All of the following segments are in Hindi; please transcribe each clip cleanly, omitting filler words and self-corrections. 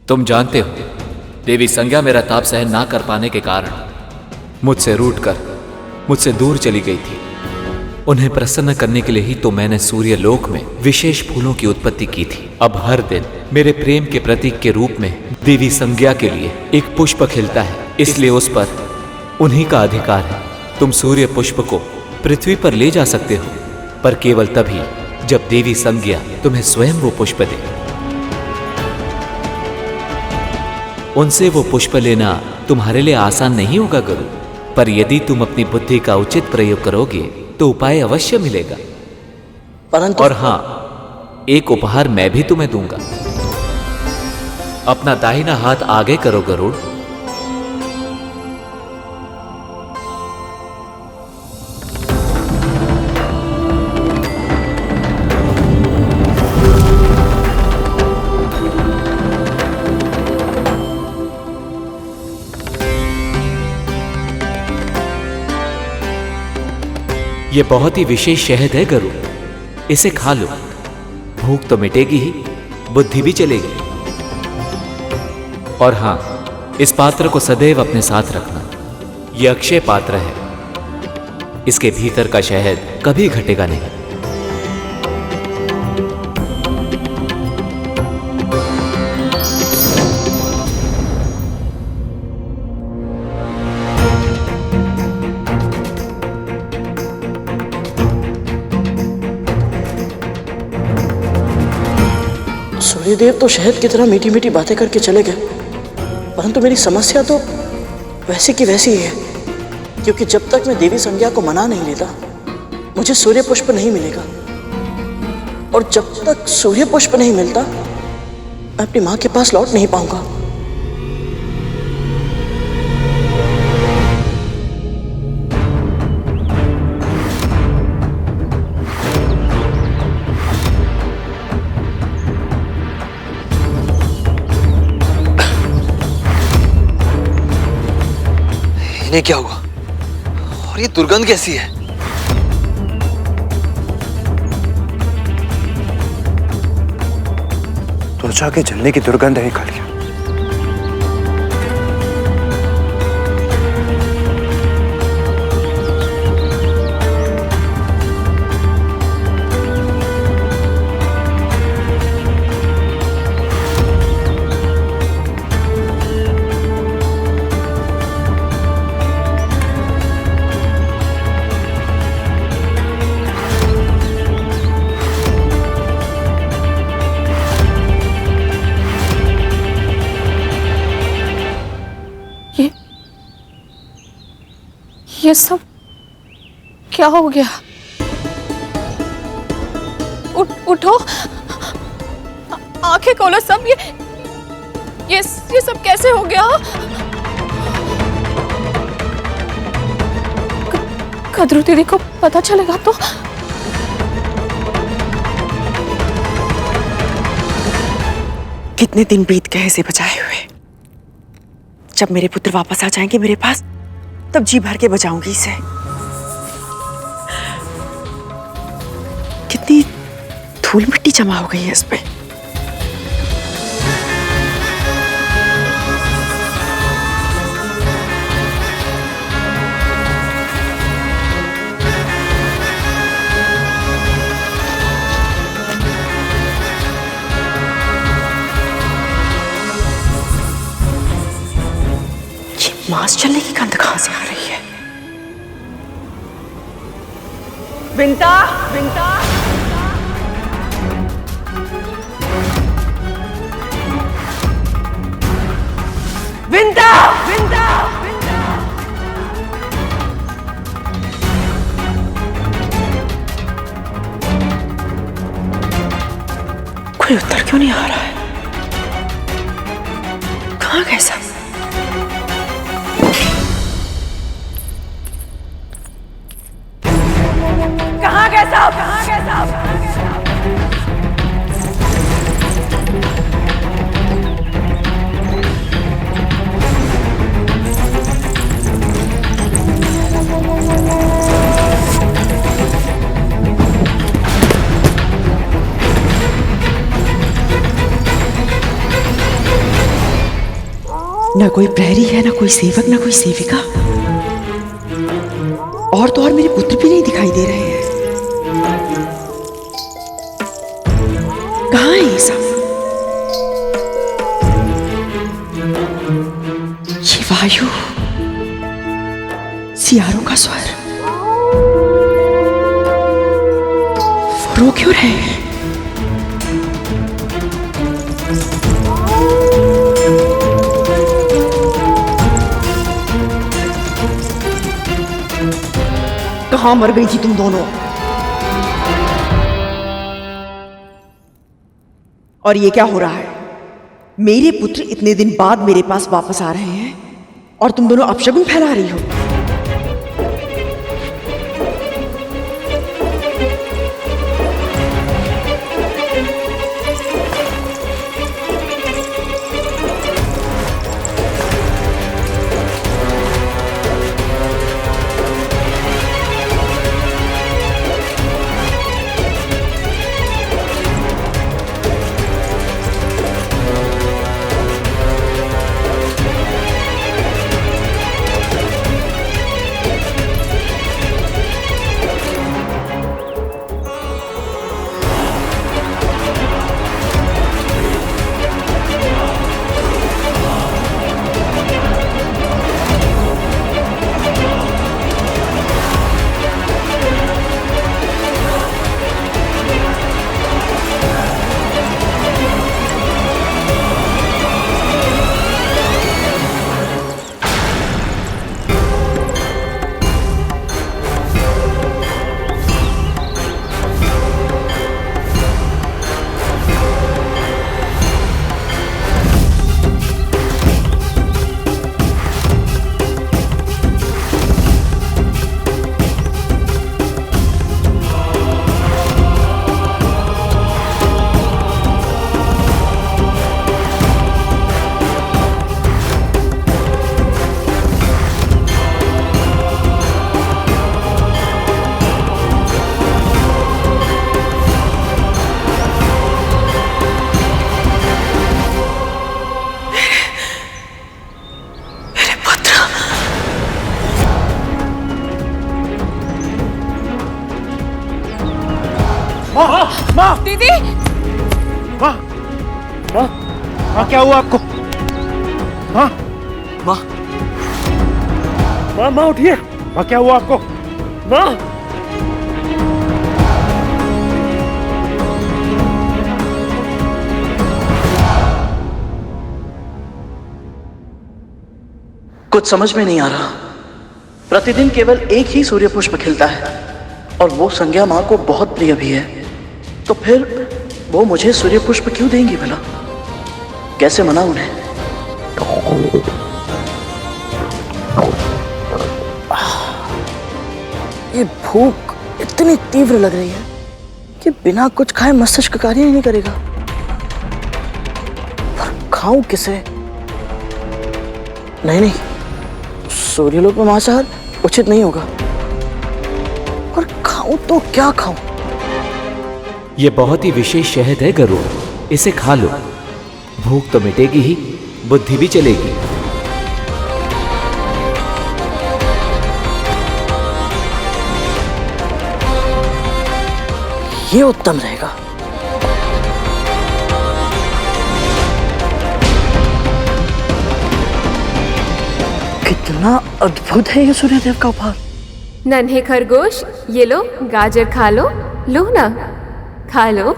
तुम जानते हो, देवी संज्ञा मेरा ताप सहन ना कर पाने के कारण मुझसे रूठकर मुझसे दूर चली गई थी। उन्हें प्रसन्न करने के लिए ही तो मैंने सूर्य लोक में विशेष फूलों की उत्पत्ति की थी। अब हर दिन मेरे प्रेम के प्रतीक के रूप में देवी संज्ञा के लिए एक पुष्प खिलता है, इसलिए उस पर उन्हीं का अधिकार है। तुम सूर्य पुष्प को पृथ्वी पर ले जा सकते हो, पर केवल तभी जब देवी संज्ञा तुम्हें स्वयं वो पुष्प दे। उनसे वो पुष्प लेना तुम्हारे लिए आसान नहीं होगा गुरु, पर यदि तुम अपनी बुद्धि का उचित प्रयोग करोगे तो उपाय अवश्य मिलेगा। परंतु और हां, एक उपहार मैं भी तुम्हें दूंगा। अपना दाहिना हाथ आगे करो गरुड़। यह बहुत ही विशेष शहद है गरुड़, इसे खा लो। भूख तो मिटेगी ही, बुद्धि भी चलेगी। और हां, इस पात्र को सदैव अपने साथ रखना। यह अक्षय पात्र है, इसके भीतर का शहद कभी घटेगा नहीं। सूर्यदेव तो शहद की तरह मीठी मीठी बातें करके चले गए, परंतु मेरी समस्या तो वैसी की वैसी ही है, क्योंकि जब तक मैं देवी संज्ञा को मना नहीं लेता मुझे सूर्य पुष्प नहीं मिलेगा, और जब तक सूर्य पुष्प नहीं मिलता मैं अपनी मां के पास लौट नहीं पाऊंगा। इन्हें क्या हुआ और ये दुर्गंध कैसी है? त्वचा के जलने की दुर्गंध है कालिया। ये सब क्या हो गया? उठो, आंखें खोलो सब। ये सब कैसे हो गया? कद्रू दीदी को पता चलेगा तो? कितने दिन बीत गए इसे बचाए हुए। जब मेरे पुत्र वापस आ जाएंगे मेरे पास, तब जी भर के बचाऊंगी इसे। कितनी धूल मिट्टी जमा हो गई है इस पे। मांस चलने की गंध कहां से आ रही है? विंता, विंता, विंता, विंता, विंता। कोई उत्तर क्यों नहीं आ रहा है? कहां गए सब? कहाँ गए साहब? कहाँ गए साहब? कहाँ गए साहब? ना कोई प्रहरी है, ना कोई सेवक, ना कोई सेविका, और तो और मेरे पुत्र भी नहीं दिखाई दे रहे हैं। कहाँ है ये सब? ये वायु, सियारों का स्वर, वो रो क्यों रहे हैं? कहाँ मर गई थी तुम दोनों? और ये क्या हो रहा है? मेरे पुत्र इतने दिन बाद मेरे पास वापस आ रहे हैं और तुम दोनों अपशगुन फैला रही हो। दीदी, माँ, माँ, माँ क्या हुआ आपको? माँ, माँ, माँ, माँ उठिए। माँ क्या हुआ आपको? माँ, कुछ समझ में नहीं आ रहा। प्रतिदिन केवल एक ही सूर्य पुष्प खिलता है और वो संज्ञा माँ को बहुत प्रिय भी है, तो फिर वो मुझे सूर्य पुष्प क्यों देंगी भला? कैसे मना उन्हें? ये भूख इतनी तीव्र लग रही है कि बिना कुछ खाए मस्तिष्क कार्य ही नहीं करेगा। पर खाऊं किसे? नहीं, सूर्यलोक में मांसाहार उचित नहीं होगा। और खाऊं तो क्या खाऊं? ये बहुत ही विशेष शहद है गरुड़, इसे खा लो। भूख तो मिटेगी ही, बुद्धि भी चलेगी। ये उत्तम रहेगा। कितना अद्भुत है ये सूर्यदेव का उपहार। नन्हे खरगोश, ये लो गाजर खा लो। लो ना, खा लो।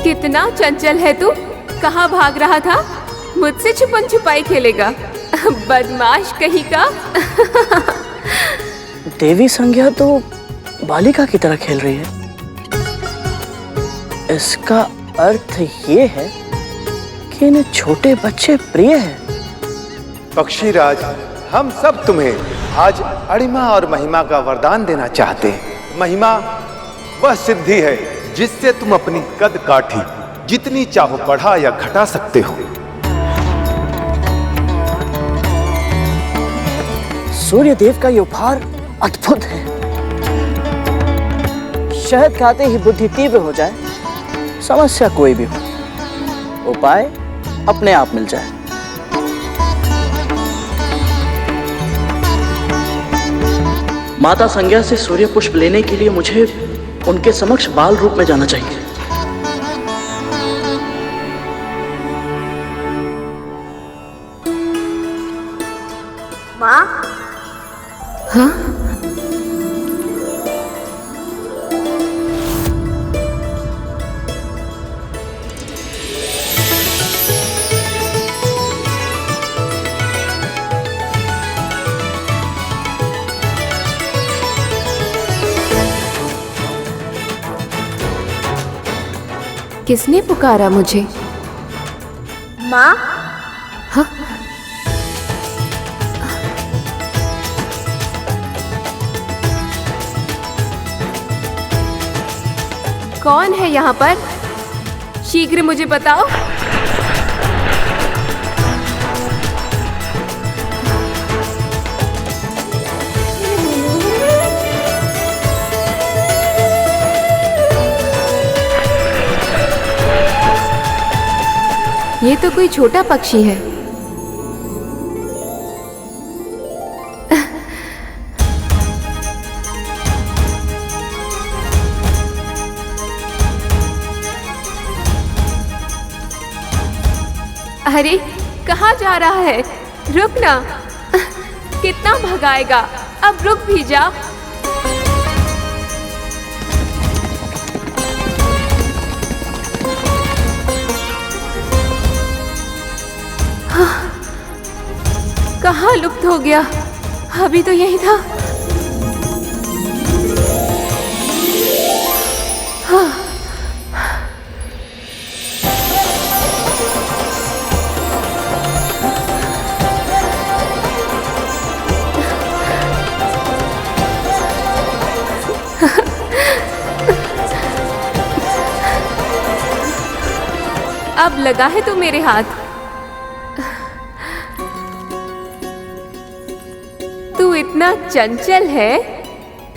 कितना चंचल है तू। कहाँ भाग रहा था? मुझसे छुपन छुपाई खेलेगा, बदमाश कहीं का। देवी संज्ञा तो बालिका की तरह खेल रही है। इसका अर्थ ये है कि इन्हें छोटे बच्चे प्रिय हैं। पक्षीराज, हम सब तुम्हें आज अणिमा और महिमा का वरदान देना चाहते हैं। महिमा वह सिद्धि है जिससे तुम अपनी कद काठी जितनी चाहो बढ़ा या घटा सकते हो। सूर्य देव का ये उपहार अद्भुत है। शहद खाते ही बुद्धि तीव्र हो जाए, समस्या कोई भी हो, उपाय अपने आप मिल जाए। माता संज्ञा से सूर्य पुष्प लेने के लिए मुझे उनके समक्ष बाल रूप में जाना चाहिए। माँ, हाँ? किसने पुकारा मुझे? माँ, हाँ? कौन है यहाँ पर? शीघ्र मुझे बताओ। ये तो कोई छोटा पक्षी है। अरे कहाँ जा रहा है? रुक ना। कितना भगाएगा? अब रुक भी जा। कहाँ लुप्त हो गया? अभी तो यही था। हाँ। अब लगा है तो मेरे हाथ। तू इतना चंचल है,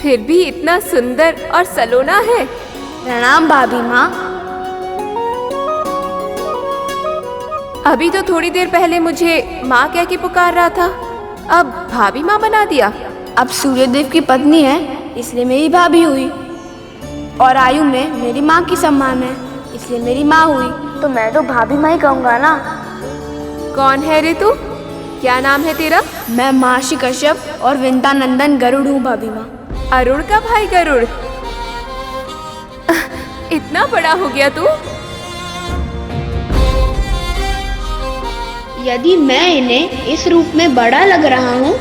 फिर भी इतना सुंदर और सलोना है। प्रणाम भाभी माँ। अभी तो थोड़ी देर पहले मुझे माँ कह के पुकार रहा था, अब भाभी माँ बना दिया। अब सूर्यदेव की पत्नी है, इसलिए मेरी भाभी हुई, और आयु में मेरी माँ की सम्मान है, इसलिए मेरी माँ हुई। तो मैं तो भाभी माँ ही कहूँगा ना। कौन है रे तू? क्या नाम है तेरा? मैं महर्षि कश्यप और विंता नंदन गरुड़ हूँ भाभी माँ। अरुण का भाई गरुड़? इतना बड़ा हो गया तू? यदि मैं इन्हें इस रूप में बड़ा लग रहा हूँ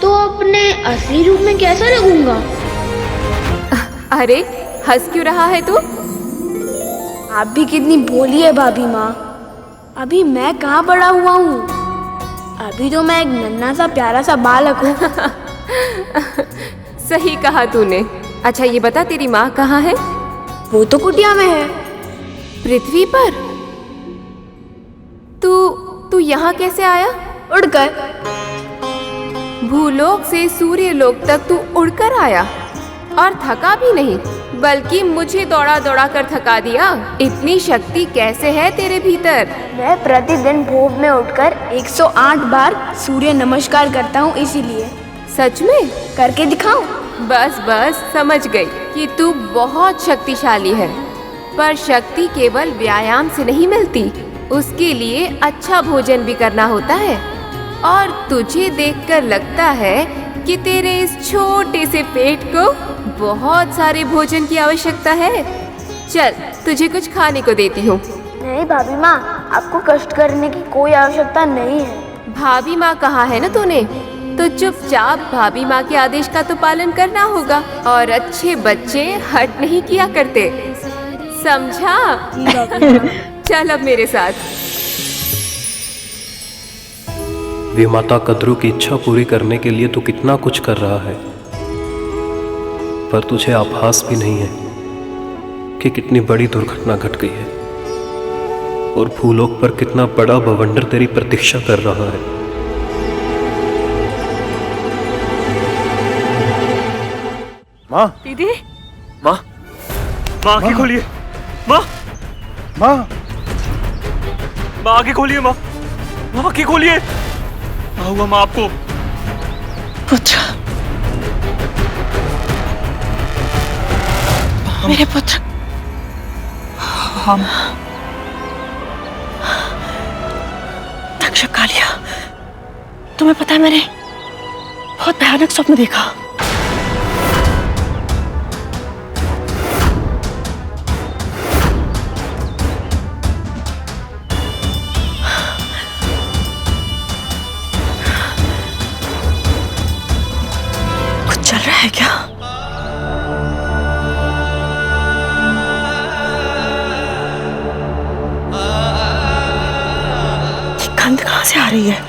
तो अपने असली रूप में कैसा लगूंगा? अरे हंस क्यों रहा है तू? आप भी कितनी भोली है भाभी माँ। अभी मैं कहाँ बड़ा हुआ हूँ, अभी तो मैं एक नन्हा सा प्यारा सा बालक हूँ। सही कहा तूने। अच्छा ये बता, तेरी माँ कहाँ है? वो तो कुटिया में है। पृथ्वी पर? तू यहाँ कैसे आया? उड़कर। भूलोक से सूर्यलोक तक तू उड़कर आया, और थका भी नहीं, बल्कि मुझे दौड़ा दौड़ा कर थका दिया। इतनी शक्ति कैसे है तेरे भीतर? मैं प्रतिदिन भोर में उठकर 108 बार सूर्य नमस्कार करता हूँ, इसीलिए। सच में? करके दिखाऊं? बस बस समझ गई कि तू बहुत शक्तिशाली है, पर शक्ति केवल व्यायाम से नहीं मिलती, उसके लिए अच्छा भोजन भी करना होता है। और तुझे देखकर लगता है कि तेरे इस छोटे से पेट को बहुत सारे भोजन की आवश्यकता है। चल तुझे कुछ खाने को देती हूँ। नहीं भाभी माँ, आपको कष्ट करने की कोई आवश्यकता नहीं है। भाभी माँ कहा है ना तूने, तो चुपचाप भाभी माँ के आदेश का तो पालन करना होगा, और अच्छे बच्चे हट नहीं किया करते, समझा? चल अब मेरे साथ। विमाता कद्रू की इच्छा पूरी करने के लिए तू कितना कुछ कर रहा है, पर तुझे आभास भी नहीं है कि कितनी बड़ी दुर्घटना घट गई है और भूलोक पर कितना बड़ा बवंडर तेरी प्रतीक्षा कर रहा है। माँ, दीदी, माँ, माँ आंखें खोलिए। माँ, माँ, माँ आंखें खोलिए। माँ, माँ आंखें खोलिए। क्या हुआ माँ आपको? पुत्र, मेरे पुत्र। हम तक्षक कालिया, तुम्हें पता है मैंने बहुत भयानक स्वप्न देखा। कुछ चल रहा है क्या? गंध कहां से आ रही है?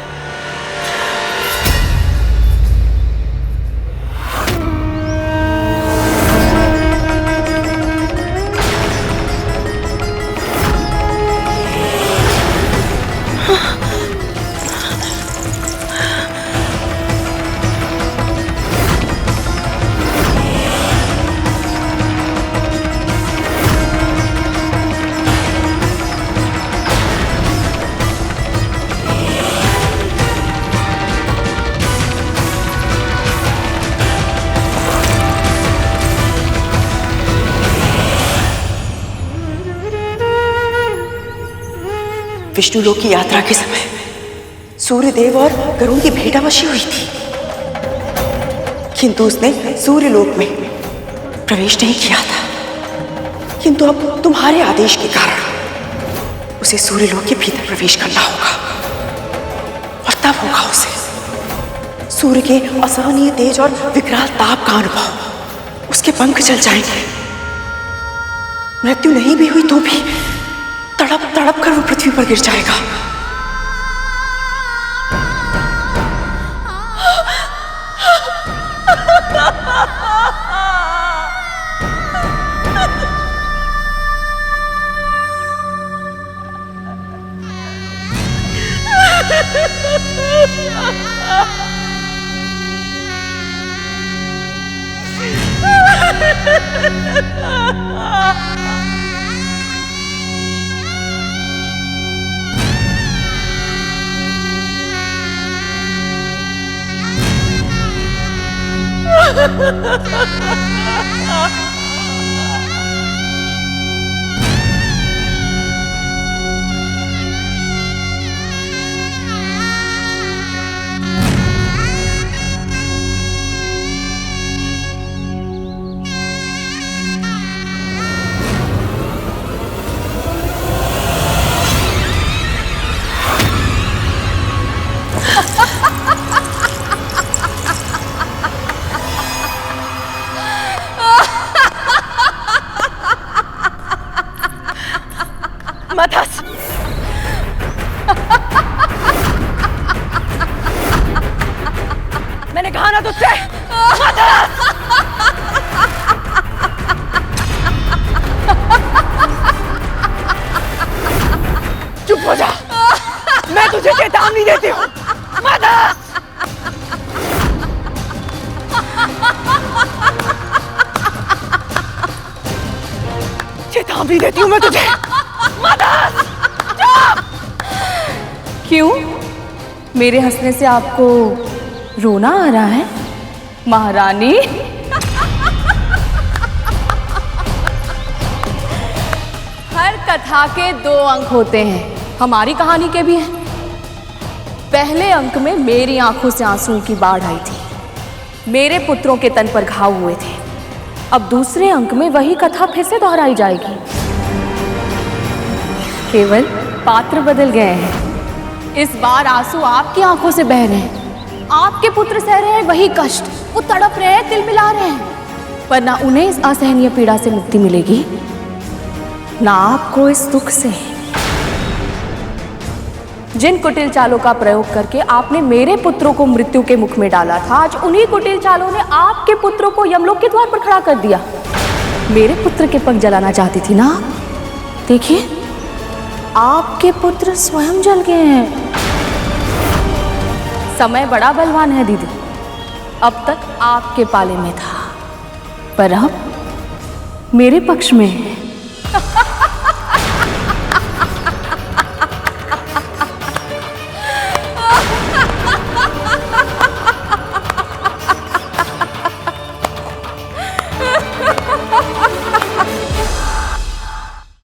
विष्णुलोक की यात्रा के समय सूर्यदेव और गरुड़ की भेंटावशी हुई थी, किंतु उसने सूर्यलोक में प्रवेश नहीं किया था। किंतु अब तुम्हारे आदेश के कारण उसे सूर्यलोक के भीतर प्रवेश करना होगा और तब होगा उसे सूर्य के असहनीय तेज और विकराल ताप का अनुभव। उसके पंख जल जाएंगे। मृत्यु नहीं भी हुई तो भी तड़प तड़प कर वो पृथ्वी पर गिर जाएगा। मत हंस। मैंने कहा ना तुझसे मत हंस। चुप हो जा, मैं तुझे चेतावनी देती हूँ, मत हंस। चेतावनी देती हूँ मैं तुझे, मत हंस। क्यों? मेरे हंसने से आपको रोना आ रहा है महारानी? हर कथा के 2 अंक होते हैं, हमारी कहानी के भी हैं। पहले अंक में मेरी आंखों से आंसुओं की बाढ़ आई थी, मेरे पुत्रों के तन पर घाव हुए थे। अब दूसरे अंक में वही कथा फिर से दोहराई जाएगी, केवल पात्र बदल गए हैं। इस बार आंसू आपकी आंखों से बह रहे हैं, आपके पुत्र सह रहे हैं वही कष्ट, वो तड़प रहे हैं, तिलमिला रहे हैं, पर ना उन्हें इस असहनीय पीड़ा से मुक्ति मिलेगी, ना आपको इस दुख से। जिन कुटिल चालों का प्रयोग करके आपने मेरे पुत्रों को मृत्यु के मुख में डाला था, आज उन्हीं कुटिल चालों ने आपके पुत्रों को यमलोक के द्वार पर खड़ा कर दिया। मेरे पुत्र के पंख जलाना चाहती थी ना? देखिए, आपके पुत्र स्वयं जल गए हैं। समय बड़ा बलवान है दीदी। अब तक आपके पाले में था, पर अब मेरे पक्ष में है।